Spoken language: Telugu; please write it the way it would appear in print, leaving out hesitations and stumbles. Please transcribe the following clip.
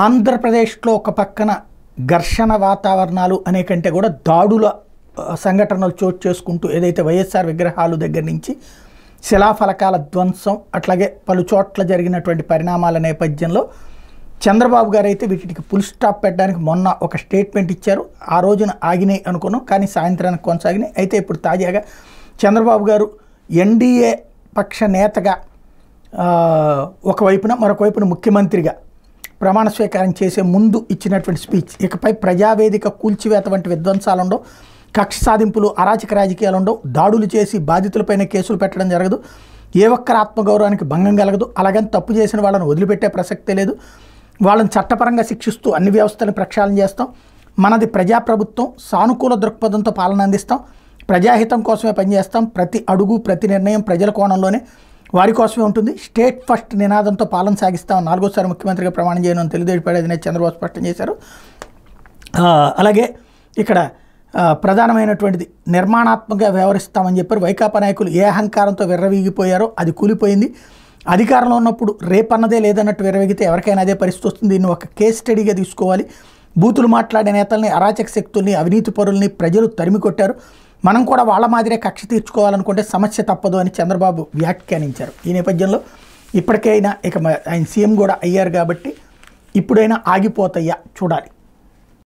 ఆంధ్రప్రదేశ్లో ఒక పక్కన ఘర్షణ వాతావరణాలు అనే కంటే కూడా దాడుల సంఘటనలు చోటు చేసుకుంటూ ఏదైతే వైఎస్ఆర్ విగ్రహాలు దగ్గర నుంచి శిలాఫలకాల ధ్వంసం అట్లాగే పలు చోట్ల జరిగినటువంటి పరిణామాల నేపథ్యంలో చంద్రబాబు గారు అయితే వీటికి ఫుల్ స్టాప్ పెట్టడానికి మొన్న ఒక స్టేట్మెంట్ ఇచ్చారు. ఆ రోజున ఆగినాయి అనుకున్నాం, కానీ సాయంత్రానికి కొనసాగినాయి. అయితే ఇప్పుడు తాజాగా చంద్రబాబు గారు ఎన్డీఏ పక్ష నేతగా ఒకవైపున మరొకవైపున ముఖ్యమంత్రిగా ప్రమాణ స్వీకారం చేసే ముందు ఇచ్చినటువంటి స్పీచ్, ఇకపై ప్రజావేదిక కూల్చివేత వంటి విధ్వంసాలు ఉండవు, కక్ష సాధింపులు అరాచక రాజకీయాలు ఉండవు, దాడులు చేసి బాధితులపైన కేసులు పెట్టడం జరగదు, ఏ ఒక్కరి ఆత్మగౌరవానికి భంగం కలగదు, అలాగని తప్పు చేసిన వాళ్ళని వదిలిపెట్టే ప్రసక్తే లేదు, వాళ్ళని చట్టపరంగా శిక్షిస్తూ అన్ని వ్యవస్థలను ప్రక్షాళన చేస్తాం, మనది ప్రజాప్రభుత్వం, సానుకూల దృక్పథంతో పాలన అందిస్తాం, ప్రజాహితం కోసమే పనిచేస్తాం, ప్రతి అడుగు ప్రతి నిర్ణయం ప్రజల కోణంలోనే వారి కోసమే ఉంటుంది, స్టేట్ ఫస్ట్ నినాదంతో పాలన సాగిస్తాం, 4వ ముఖ్యమంత్రిగా ప్రమాణం చేయను తెలుగుదేశం పార్టీ అధినేత చంద్రబాబు స్పష్టం చేశారు. అలాగే ఇక్కడ ప్రధానమైనటువంటిది నిర్మాణాత్మకంగా వ్యవహరిస్తామని చెప్పారు. వైకాపా నాయకులు ఏ అహంకారంతో విర్రవీగిపోయారో అది కూలిపోయింది, అధికారంలో ఉన్నప్పుడు రేపన్నదే లేదన్నట్టు విర్రవీగితే ఎవరికైనా అదే పరిస్థితి వస్తుంది, దీన్ని ఒక కేస్ స్టడీగా తీసుకోవాలి, బూతులు మాట్లాడే నేతల్ని అరాచక శక్తుల్ని అవినీతి పరుల్ని ప్రజలు తరిమి కొట్టారు, మనం కూడా వాళ్ళ మాదిరే కక్ష తీర్చుకోవాలనుకుంటే సమస్య తప్పదు అని చంద్రబాబు వ్యాఖ్యానించారు. ఈ నేపథ్యంలో ఇప్పటికైనా ఇక ఆయన సీఎం కూడా అయ్యారు కాబట్టి ఇప్పుడైనా ఆగిపోతాయా చూడాలి.